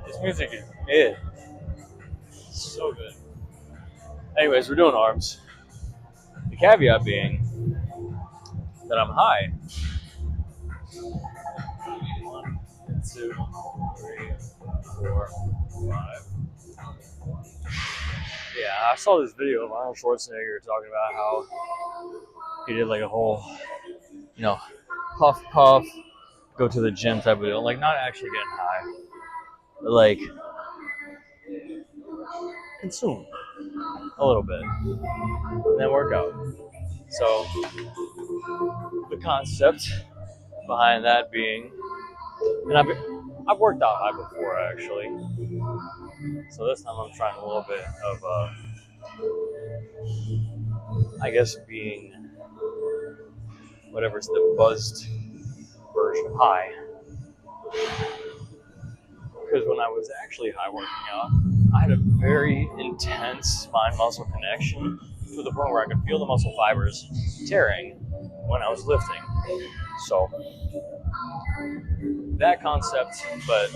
This music is mid. So good. Anyways, we're doing arms. The caveat being that I'm high. 1, 2, 3, 4, 5. Yeah, I saw this video of Arnold Schwarzenegger talking about how he did like a whole, puff puff, go to the gym type of deal. Like not actually getting high, but like consume a little bit and then work out. So the concept behind that being, and I've worked out high before actually. So this time I'm trying a little bit of, I guess being whatever's the buzzed version of high. Because when I was actually high working out, I had a very intense spine muscle connection to the point where I could feel the muscle fibers tearing when I was lifting. So that concept, but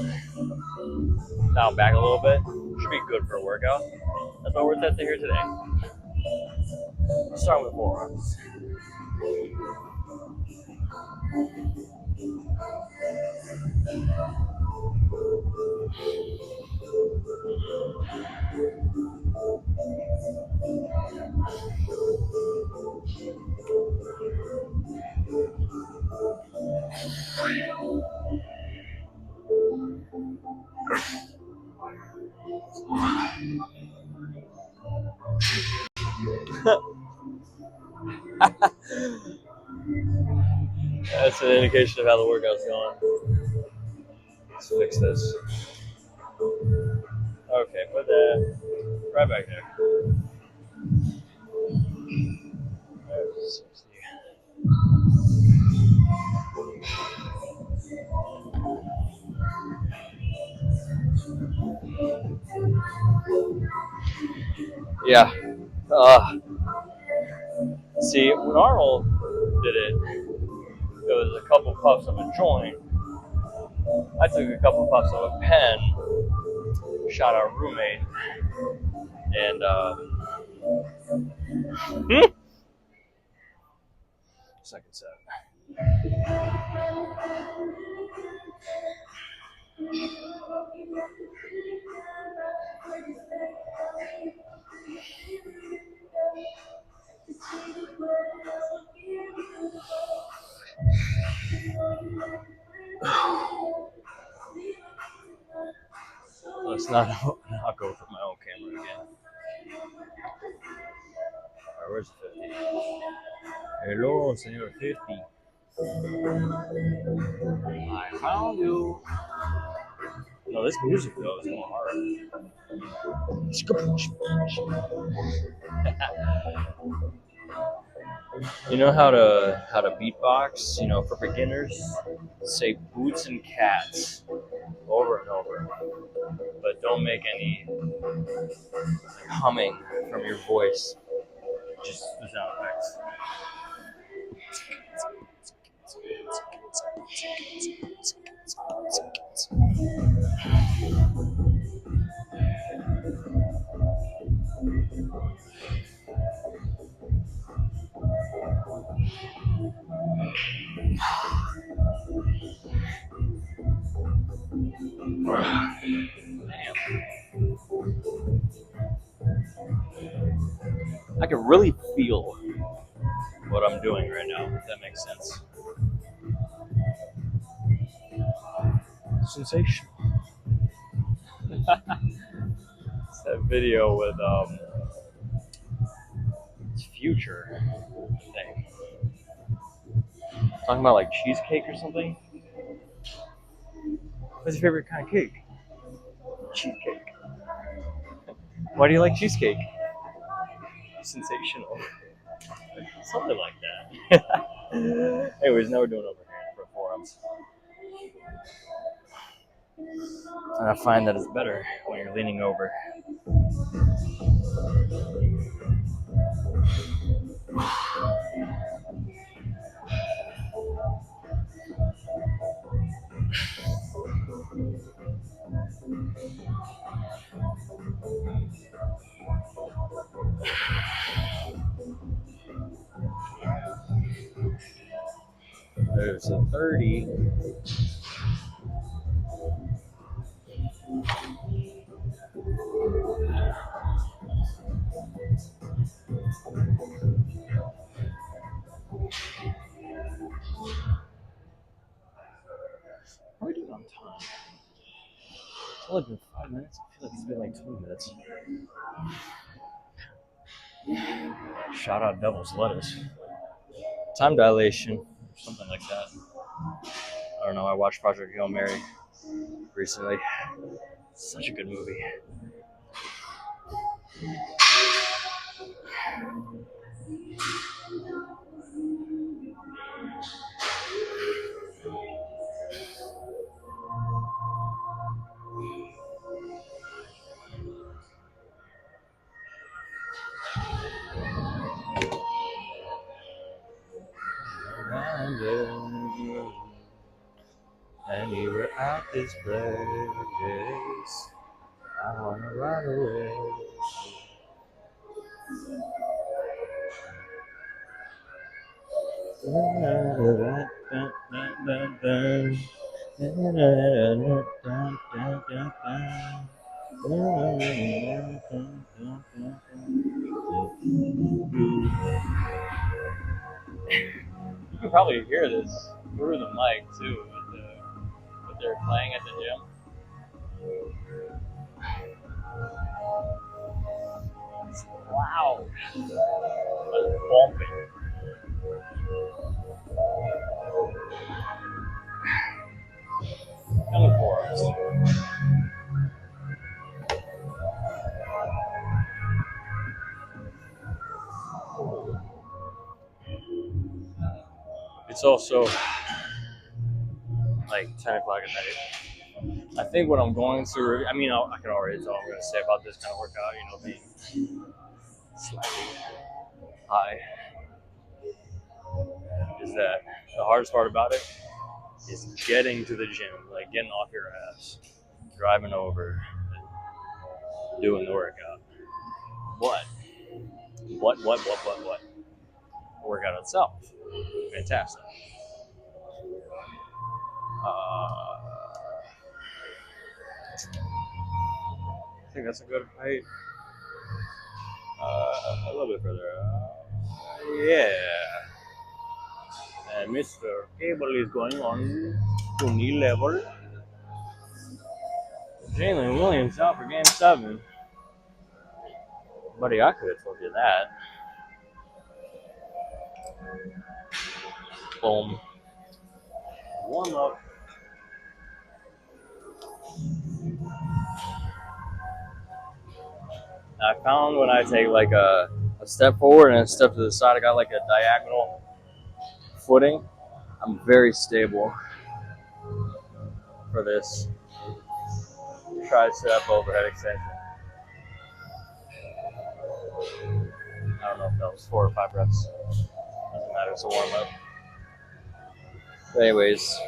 now back a little bit, should be good for a workout. That's why we're testing here today. Start with forearms. That's an indication of how the workout's going. Let's fix this. Okay, put that right back there. There's 60. Yeah. See, when Arnold did it, it was a couple puffs of a joint. I took a couple puffs of a pen, shot our roommate, and second set. Let's not go with my own camera again. Alright, where's the 50? Hello, Senor 50. I found you. No, this music though is going hard. You know how to beatbox? For beginners, say boots and cats over and over, but don't make any humming from your voice. Just the sound effects. I can really feel what I'm doing right now, if that makes sense. Sensational. It's that video with Future thing. Talking about like cheesecake or something. What's your favorite kind of cake? Cheesecake. Why do you like cheesecake? Sensational. Something like that. Anyways, now we're doing overhand for forearms. And I find that it's better when you're leaning over. There's a 30. How are we doing on time? It's only been 5 minutes. I feel like it's been like 20 minutes. Shout out Devil's Lettuce. Time dilation, something like that. I don't know. I watched Project Hail Mary recently. Such a good movie. And you were at this place. I wanna run away. You can probably hear this through the mic too, what they're playing at the gym. It's loud. It's bumping. And the forearms. It's also like 10 o'clock at night. I think what I'm going to, I mean, I can already tell what I'm going to say about this kind of workout, being slightly high, is that the hardest part about it is getting to the gym, like getting off your ass, driving over, doing the workout. What? The workout itself, fantastic. I think that's a good height. A little bit further. Yeah. And Mr. Cable is going on to knee level. Jalen Williams out for game 7. Buddy, I could have told you that. Boom. Warm up. I found when I take like a step forward and a step to the side, I got like a diagonal footing. I'm very stable for this tricep overhead extension. I don't know if that was 4 or 5 reps. Doesn't matter, it's a warm up. But anyways,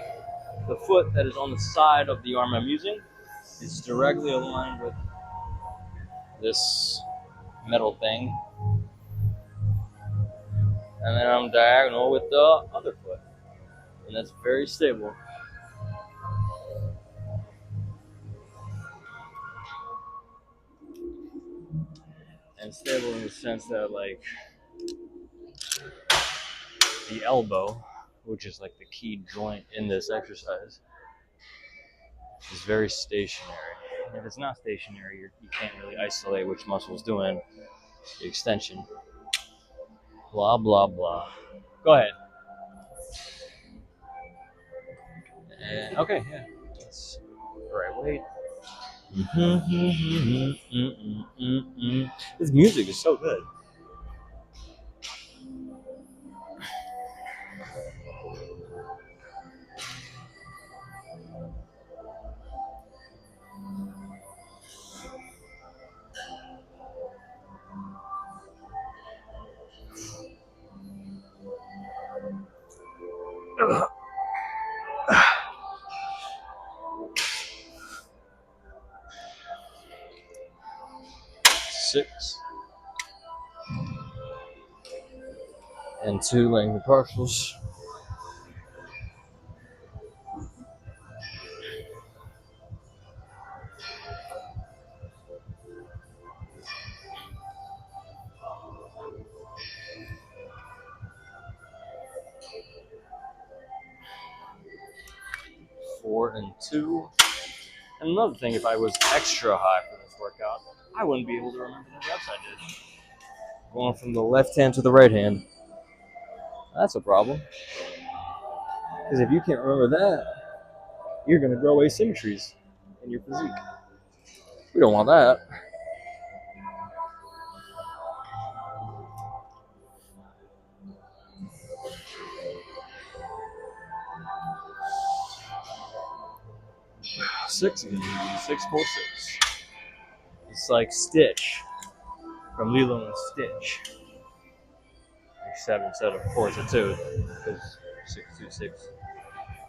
the foot that is on the side of the arm I'm using is directly aligned with this metal thing. And then I'm diagonal with the other foot. And that's very stable. And stable in the sense that, like, the elbow, which is like the key joint in this exercise, is very stationary. And if it's not stationary, you can't really isolate which muscle is doing the extension. Blah, blah, blah. Go ahead. And, okay, yeah. That's the right weight. This music is so good. 6, and 2 length partials. Four and 2. And another thing, if I was extra high for this workout, I wouldn't be able to remember the reps I did. Going from the left hand to the right hand. That's a problem. Because if you can't remember that, you're going to grow asymmetries in your physique. We don't want that. Six again. 6, 4, 6. It's like Stitch from Lilo and Stitch. Except instead of 4 to 2, because 6 to 6.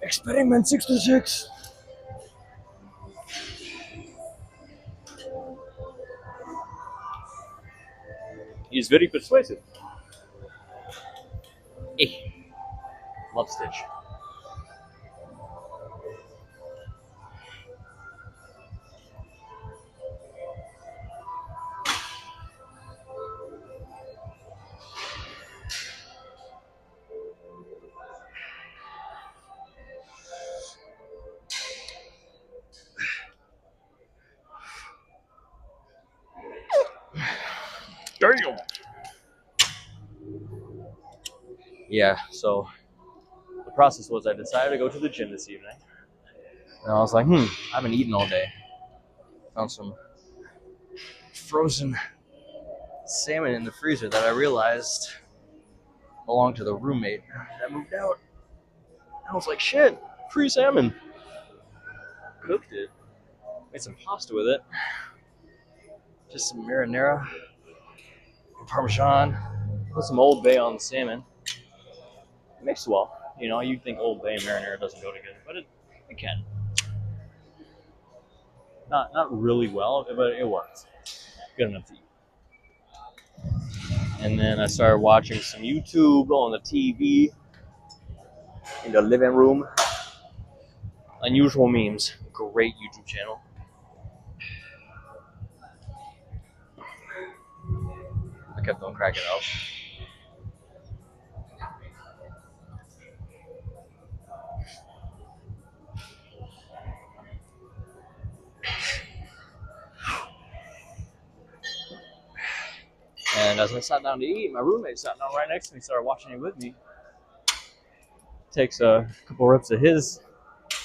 Experiment 6 to 6. He's very persuasive. Love Stitch. Damn. Yeah, so the process was I decided to go to the gym this evening. And I was like, I haven't eaten all day. Found some frozen salmon in the freezer that I realized belonged to the roommate that moved out. I was like, shit, free salmon. Cooked it. Made some pasta with it. Just some marinara, parmesan, put some Old Bay on the salmon. It mixed well. You know, you'd think Old Bay and marinara doesn't go together, but it can. Not really well, but it works. Good enough to eat. And then I started watching some YouTube on the TV in the living room. Unusual Memes, great YouTube channel. I kept on cracking up. And as I sat down to eat, my roommate sat down right next to me, started watching it with me. Takes a couple reps of his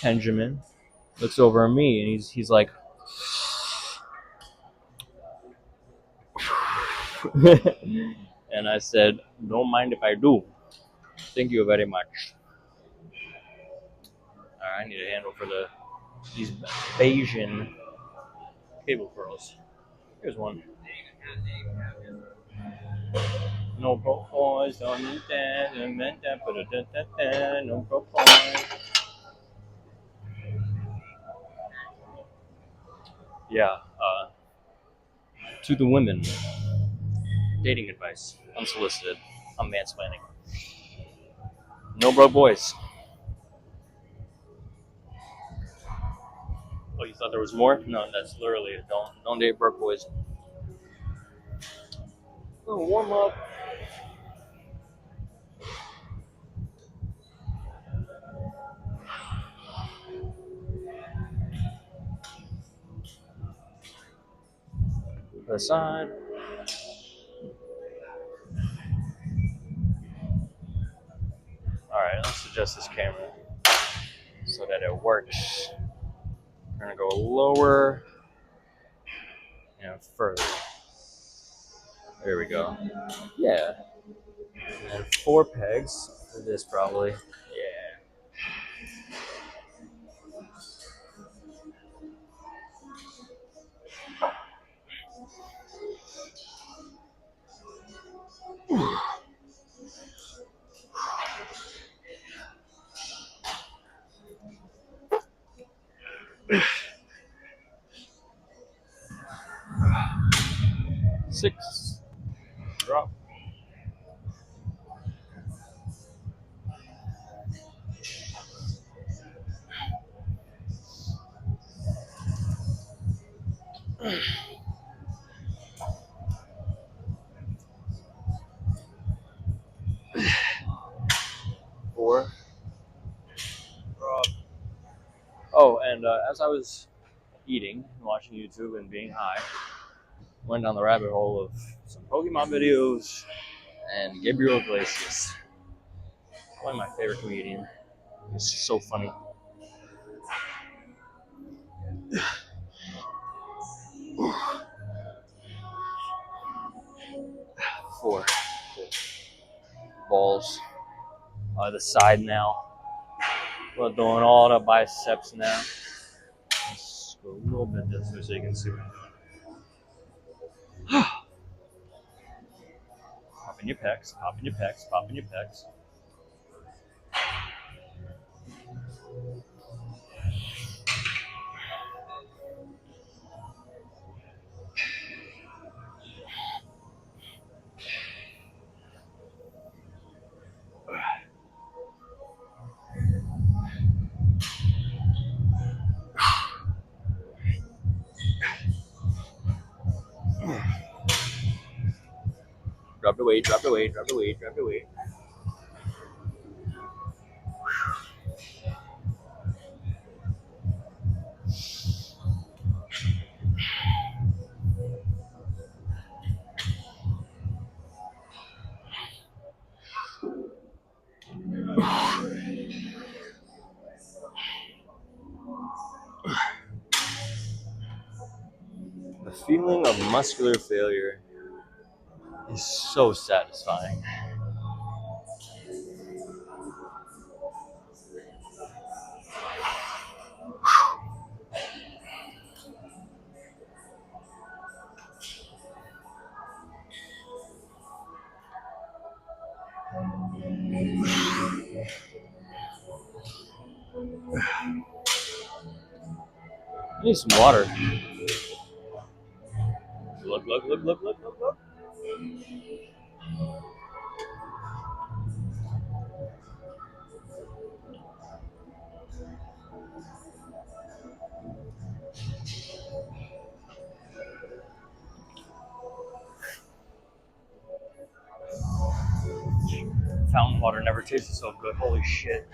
Benjamin, looks over at me, and he's like, and I said, "Don't mind if I do. Thank you very much." All right, I need a handle for these Bayesian cable curls. Here's one. No boys, don't need that, no boys. Yeah, to the women, dating advice, unsolicited. I'm mansplaining. No broke boys. Oh, you thought there was more? No, that's literally it. Don't date broke boys. A little warm up. To the side. All right, let's adjust this camera so that it works. We're gonna go lower and further. There we go. Yeah. And 4 pegs for this probably. Yeah. 6. Drop. 4. Drop. Oh, and as I was eating, watching YouTube, and being high, went down the rabbit hole of some Pokemon videos and Gabriel Iglesias, one of my favorite comedians. He's so funny. 4. Balls on the side now. We're doing all the biceps now. Let's go a little bit this way so you can see what I'm doing. Popping your pecs, popping your pecs, popping your pecs. Drop the weight, drop the weight, drop the weight, drop the weight. The feeling of muscular failure is so satisfying. I need some water. Look, look, look, look, look, look, look. Fountain water never tasted so good. Holy shit.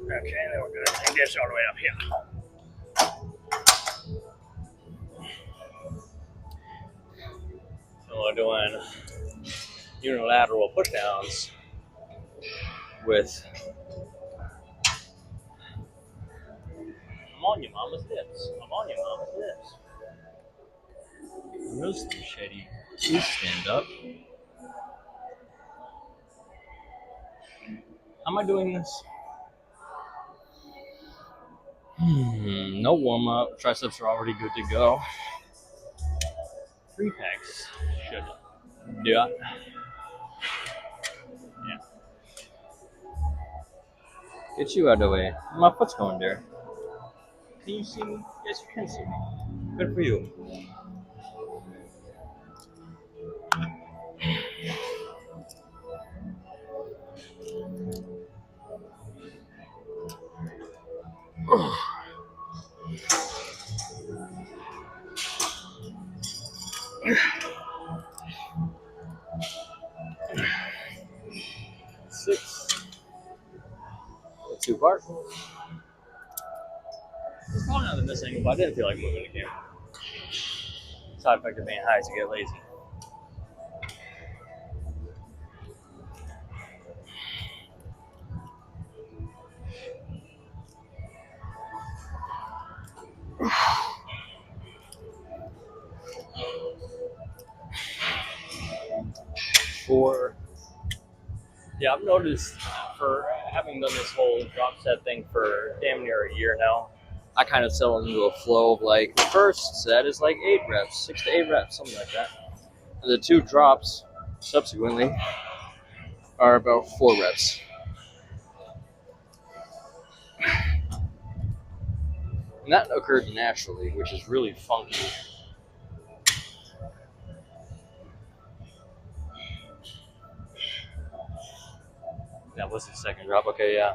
Okay, then we're gonna take this all the way up here. So we're doing unilateral push-downs with I'm on your mama's lips. I'm on your mama's lips. Roast machete. Please stand up. How am I doing this? No warm-up. Triceps are already good to go. 3 pecs should do it. Yeah. Get you out of the way. My foot's going there. Can you see me? Yes, you can see me. Good for you. Six. Not too far. It's probably not the best angle, but I didn't feel like moving the camera. Side effect of being high is to get lazy. Four. Yeah, I've noticed for having done this whole drop set thing for damn near a year now, I kind of settle into a flow of like the first set is like 8 reps, 6 to 8 reps, something like that. And the 2 drops subsequently are about 4 reps. And that occurred naturally, which is really funky. That was the second drop. Okay, yeah.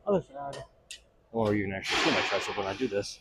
Other side. Or you can actually see my tricep when I do this.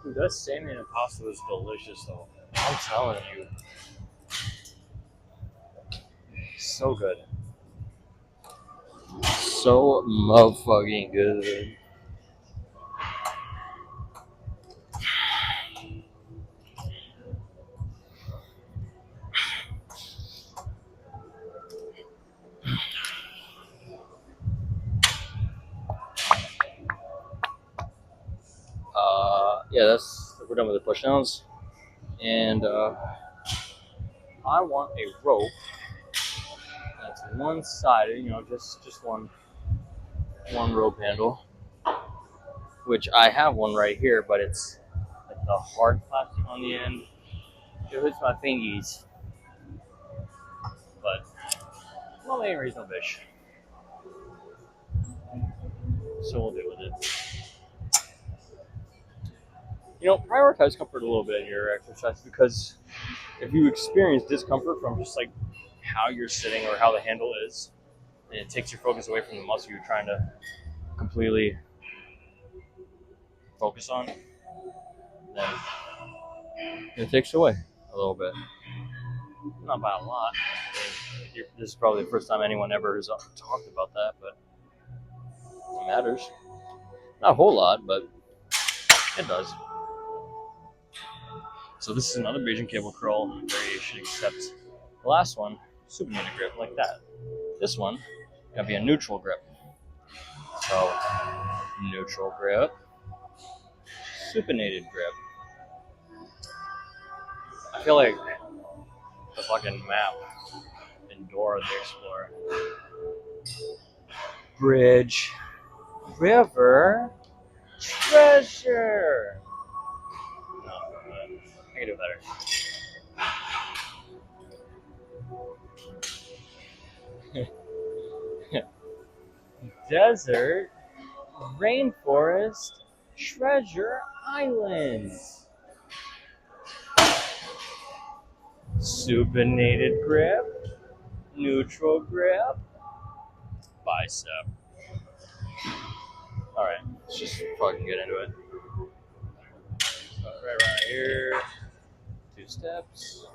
Dude, that salmon and pasta was delicious, though. I'm telling you. So good. So motherfucking good. Yeah, we're done with the push downs. And I want a rope that's one-sided, just one rope handle. Which I have one right here, but it's like the hard plastic on the end. It hurts my fingies. But no main reason, no bitch. So we'll deal with it. Prioritize comfort a little bit in your exercise, because if you experience discomfort from just like how you're sitting or how the handle is, and it takes your focus away from the muscle you're trying to completely focus on, then it takes away a little bit. Not by a lot. I mean, this is probably the first time anyone ever has talked about that, but it matters. Not a whole lot, but it does. So this is another Bayesian Cable Curl variation, except the last one, supinated grip, like that. This one, gonna be a neutral grip. So, neutral grip, supinated grip. I feel like the fucking map in Dora the Explorer. Bridge, river, treasure. No, I can do better. Desert, rainforest, treasure islands. Supinated grip, neutral grip, bicep. Alright, let's just fucking get into it. So right around here, 2 steps.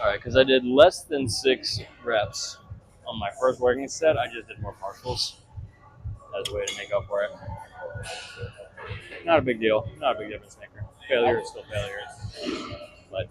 Alright, because I did less than 6 reps on my first working set, I just did more partials as a way to make up for it. Not a big deal. Not a big difference maker. Failure is still failure. But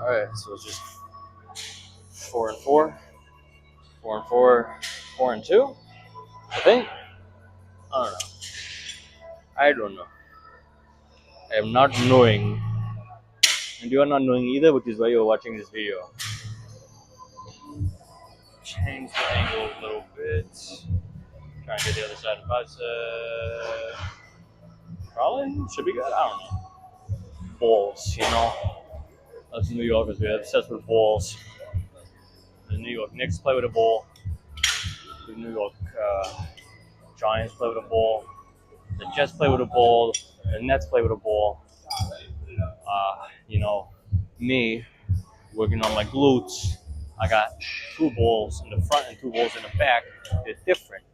alright, so it's just 4 and 4, 4 and 4, 4 and 2, I think. I don't know. I am not knowing. and you are not knowing either, which is why you're watching this video. Change the angle a little bit. Try and get the other side of the bicep. Probably should be good. I don't know. Balls, you know. Us New Yorkers, we're obsessed with balls. The New York Knicks play with a ball. The New York Giants play with a ball. The Jets play with a ball. The Nets play with a ball. You know, me working on my glutes. I got 2 balls in the front and 2 balls in the back. They're different,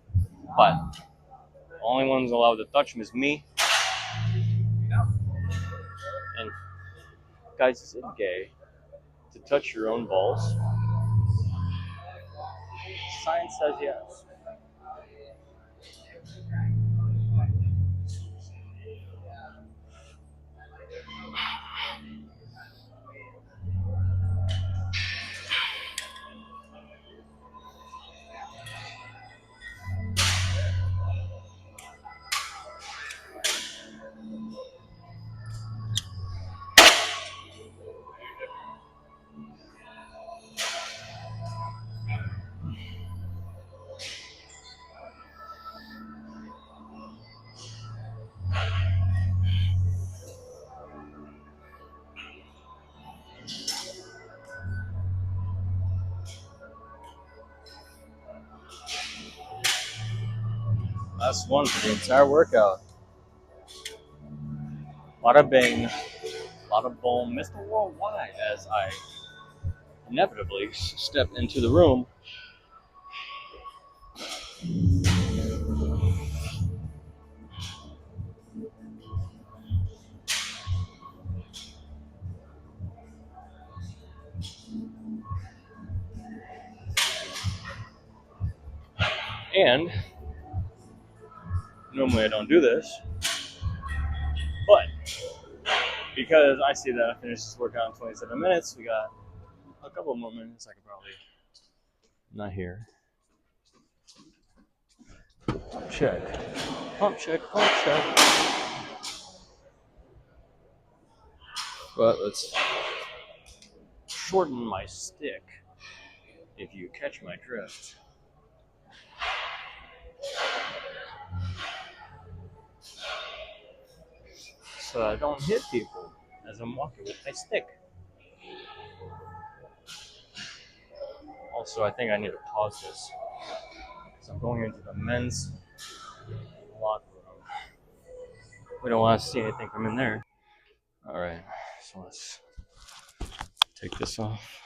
but the only ones allowed to touch them is me. And guys, is it gay to touch your own balls? Science says yes. That's one for the entire workout. Bada bing, bada boom, Mr. Worldwide, as I inevitably step into the room. And normally I don't do this, but because I see that I finished this workout in 27 minutes, we got a couple more minutes. I could probably not here. Pump check, pump check, pump check. But let's shorten my stick, if you catch my drift. So I don't hit people as I'm walking with my stick. Also, I think I need to pause this because I'm going into the men's locker room. We don't want to see anything from in there. All right, so let's take this off.